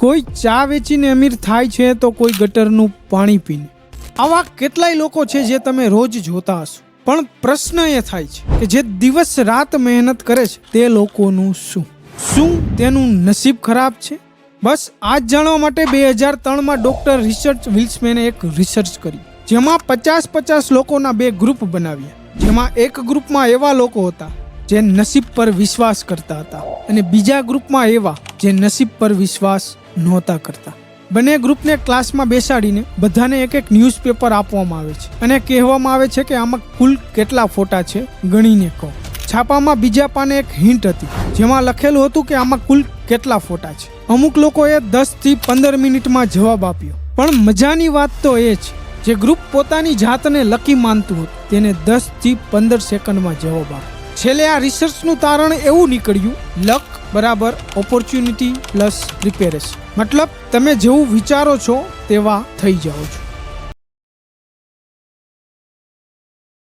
કોઈ ચા વેચીને અમીર થાય છે તો કોઈ ગટરનું પાણી પીને. આવા કેટલાય લોકો છે જે તમે રોજ જોતા હશો, પણ પ્રશ્ન એ થાય છે કે જે દિવસ રાત મહેનત કરે છે તે લોકોનું શું તેનું નસીબ ખરાબ છે? બસ આ જ જાણવા માટે 2003માં ડોક્ટર રિચર્ડ વિલ્સમેને એક રિસર્ચ કરી, જેમાં 50 લોકોના 2 ગ્રુપ બનાવ્યા. જેમાં એક ગ્રુપમાં એવા લોકો હતા જે નસીબ પર વિશ્વાસ કરતા હતા અને બીજા ગ્રુપમાં એવા જે નસીબ પર વિશ્વાસ નહોતા કરતા. બંને ગ્રુપને ક્લાસમાં બેસાડીને બધાને એક ન્યૂઝપેપર આપવામાં આવે છે અને કહેવામાં આવે છે કે આમાં કુલ કેટલા ફોટા છે ગણીને કહો. છાપામાં બીજા પાને એક હિન્ટ હતી જેમાં લખેલું હતું કે આમાં કુલ કેટલા ફોટા છે. અમુક લોકોએ 10 થી 15 મિનિટમાં જવાબ આપ્યો, પણ મજાની વાત તો એ છે જે ગ્રુપ પોતાની જાતને લકી માનતું હતું તેને 10 થી 15 સેકન્ડમાં જવાબ આપ્યો. છેલ્લે આ રિસર્ચનું તારણ એવું નીકળ્યું, લક બરાબર ઓપોર્ચ્યુનિટી પ્લસ પ્રિપેરેશન. મતલબ તમે જેવું વિચારો છો તેવા થઈ જાઓ છો.